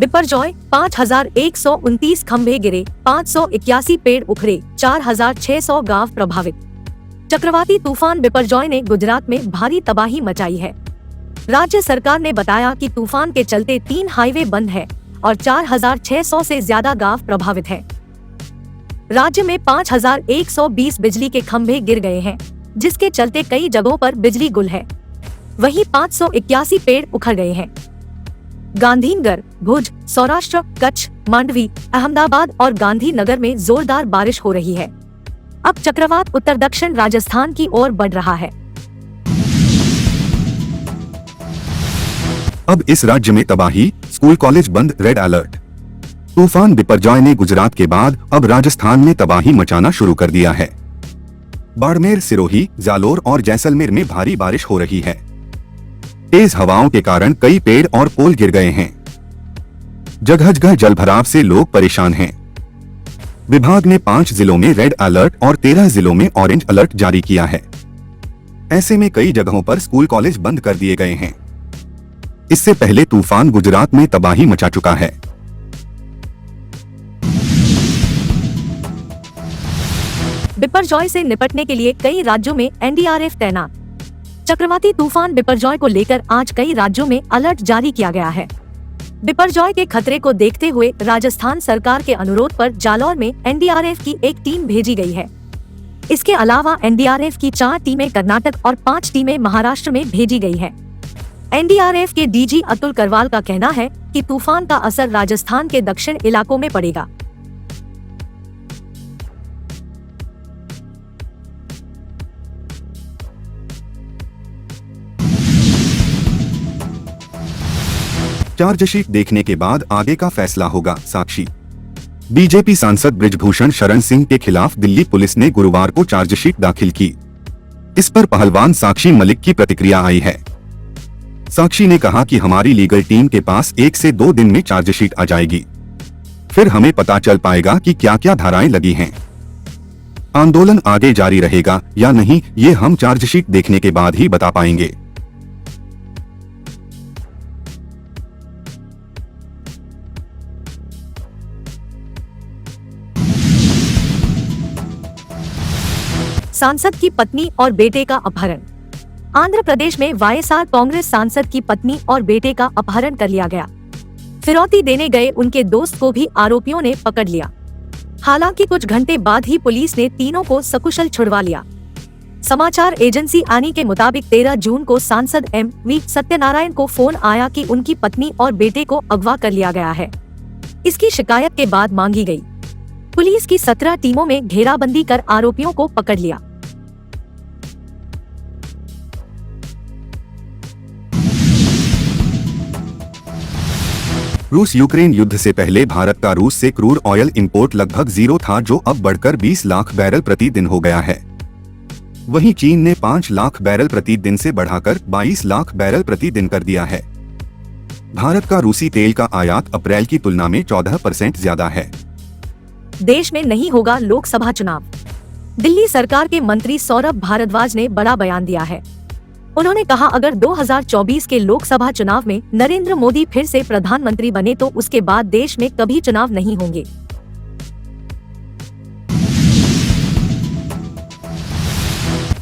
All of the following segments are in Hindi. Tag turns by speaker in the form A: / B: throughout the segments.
A: बिपरजॉय 5,129 खंभे गिरे, 581 पेड़ उखड़े, 4,600 गांव प्रभावित। चक्रवाती तूफान बिपरजॉय ने गुजरात में भारी तबाही मचाई है। राज्य सरकार ने बताया कि तूफान के चलते 3 हाईवे बंद है और 4,600 से ज्यादा गांव प्रभावित है। राज्य में 5,120 बिजली के खंभे गिर गए हैं, जिसके चलते कई जगहों पर बिजली गुल है। वहीं 581 पेड़ उखड़ गए हैं। गांधीनगर, भुज, सौराष्ट्र, कच्छ, मांडवी, अहमदाबाद और गांधीनगर में जोरदार बारिश हो रही है। अब चक्रवात उत्तर दक्षिण राजस्थान की ओर बढ़ रहा है।
B: अब इस राज्य में तबाही, स्कूल कॉलेज बंद, रेड अलर्ट। तूफान बिपरजॉय ने गुजरात के बाद अब राजस्थान में तबाही मचाना शुरू कर दिया है। बाड़मेर, सिरोही, जालोर और जैसलमेर में भारी बारिश हो रही है। तेज हवाओं के कारण कई पेड़ और पोल गिर गए हैं। जगह जगह जलभराव से लोग परेशान हैं। विभाग ने 5 जिलों में रेड अलर्ट और 13 जिलों में ऑरेंज अलर्ट जारी किया है। ऐसे में कई जगहों पर स्कूल कॉलेज बंद कर दिए गए हैं। इससे पहले तूफान गुजरात में तबाही मचा चुका है।
A: बिपरजॉय से निपटने के लिए कई राज्यों में एनडीआरएफ तैनात। चक्रवाती तूफान बिपरजॉय को लेकर आज कई राज्यों में अलर्ट जारी किया गया है। बिपरजॉय के खतरे को देखते हुए राजस्थान सरकार के अनुरोध पर जालौर में एनडीआरएफ की एक टीम भेजी गई है। इसके अलावा एनडीआरएफ की 4 टीमें कर्नाटक और 5 टीमें महाराष्ट्र में भेजी गई है। एनडीआरएफ के डीजी अतुल करवाल का कहना है कि तूफान का असर राजस्थान के दक्षिण इलाकों में पड़ेगा।
B: चार्जशीट देखने के बाद आगे का फैसला होगा, साक्षी। बीजेपी सांसद बृजभूषण शरण सिंह के खिलाफ दिल्ली पुलिस ने गुरुवार को चार्जशीट दाखिल की। इस पर पहलवान साक्षी मलिक की प्रतिक्रिया आई है। साक्षी ने कहा कि हमारी लीगल टीम के पास 1 से 2 दिन में चार्जशीट आ जाएगी, फिर हमें पता चल पाएगा कि क्या क्या धाराएं लगी हैं। आंदोलन आगे जारी रहेगा या नहीं, ये हम चार्जशीट देखने के बाद ही बता पाएंगे।
A: सांसद की पत्नी और बेटे का अपहरण। आंध्र प्रदेश में वाईएसआर कांग्रेस सांसद की पत्नी और बेटे का अपहरण कर लिया गया। फिरौती देने गए उनके दोस्त को भी आरोपियों ने पकड़ लिया। हालांकि कुछ घंटे बाद ही पुलिस ने तीनों को सकुशल छुड़वा लिया। समाचार एजेंसी आनी के मुताबिक 13 जून को सांसद एम.वी. सत्यनारायण को फोन आया कि उनकी पत्नी और बेटे को अगवा कर लिया गया है। इसकी शिकायत के बाद मांगी गई। पुलिस की 17 टीमों में घेराबंदी कर आरोपियों को पकड़ लिया।
B: रूस यूक्रेन युद्ध से पहले भारत का रूस से क्रूड ऑयल इंपोर्ट लगभग 0 था, जो अब बढ़कर 20 लाख बैरल प्रति दिन हो गया है। वहीं चीन ने 5 लाख बैरल प्रति दिन से बढ़ाकर 22 लाख बैरल प्रति दिन कर दिया है। भारत का रूसी तेल का आयात अप्रैल की तुलना में 14% ज्यादा है।
A: देश में नहीं होगा लोकसभा चुनाव। दिल्ली सरकार के मंत्री सौरभ भारद्वाज ने बड़ा बयान दिया है। उन्होंने कहा, अगर 2024 के लोकसभा चुनाव में नरेंद्र मोदी फिर से प्रधानमंत्री बने तो उसके बाद देश में कभी चुनाव नहीं होंगे।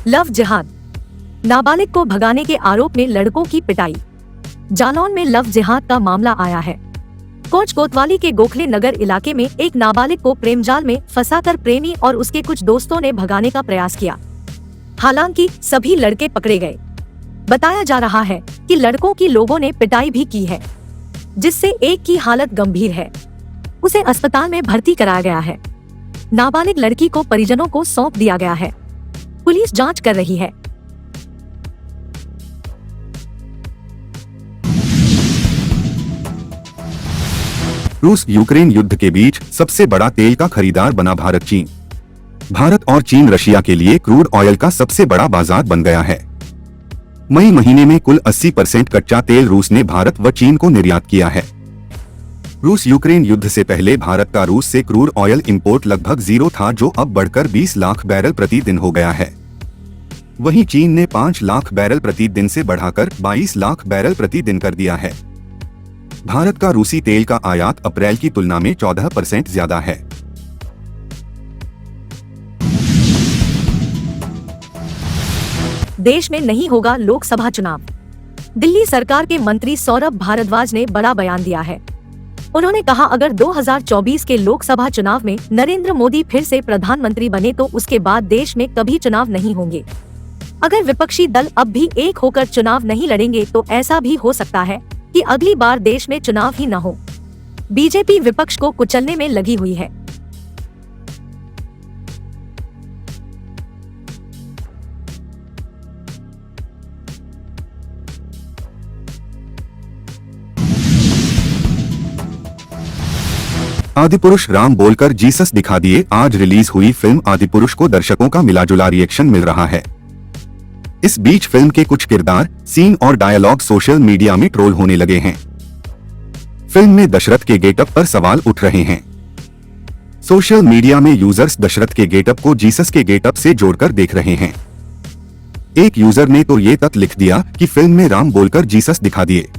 A: लव जिहाद। नाबालिग को भगाने के आरोप में लड़कों की पिटाई। जालौन में लव जिहाद का मामला आया है। कोच कोतवाली के गोखले नगर इलाके में एक नाबालिग को प्रेमजाल में फंसाकर प्रेमी और उसके कुछ दोस्तों ने भगाने का प्रयास किया। हालांकि सभी लड़के पकड़े गए। बताया जा रहा है कि लड़कों की लोगों ने पिटाई भी की है, जिससे एक की हालत गंभीर है। उसे अस्पताल में भर्ती कराया गया है। नाबालिग लड़की को परिजनों को सौंप दिया गया है। पुलिस जांच कर रही है।
B: रूस यूक्रेन युद्ध के बीच सबसे बड़ा तेल का खरीदार बना भारत। चीन। भारत और चीन रशिया के लिए क्रूड ऑयल का सबसे बड़ा बाजार बन गया है। मई महीने में कुल 80% कच्चा तेल रूस ने भारत व चीन को निर्यात किया है। रूस यूक्रेन युद्ध से पहले भारत का रूस से क्रूड ऑयल इंपोर्ट लगभग 0 था, जो अब बढ़कर 20 लाख बैरल प्रति दिन हो गया है। वहीं चीन ने 5 लाख बैरल प्रति दिन से बढ़ाकर 22 लाख बैरल प्रति दिन कर दिया है। भारत का रूसी तेल का आयात अप्रैल की तुलना में 14% ज्यादा है।
A: देश में नहीं होगा लोकसभा चुनाव। दिल्ली सरकार के मंत्री सौरभ भारद्वाज ने बड़ा बयान दिया है। उन्होंने कहा, अगर 2024 के लोकसभा चुनाव में नरेंद्र मोदी फिर से प्रधानमंत्री बने तो उसके बाद देश में कभी चुनाव नहीं होंगे। अगर विपक्षी दल अब भी एक होकर चुनाव नहीं लड़ेंगे तो ऐसा भी हो सकता है कि अगली बार देश में चुनाव ही न हो। बीजेपी विपक्ष को कुचलने में लगी हुई है।
B: आदिपुरुष राम बोलकर जीसस दिखा दिए। आज रिलीज हुई फिल्म आदिपुरुष को दर्शकों का मिलाजुला रिएक्शन मिल रहा है। इस बीच फिल्म के कुछ किरदार, सीन और डायलॉग सोशल मीडिया में ट्रोल होने लगे हैं। फिल्म में दशरथ के गेटअप पर सवाल उठ रहे हैं। सोशल मीडिया में यूजर्स दशरथ के गेटअप को जीसस के गेटअप से जोड़कर देख रहे हैं। एक यूजर ने तो ये तक लिख दिया कि फिल्म में राम बोलकर जीसस दिखा दिए।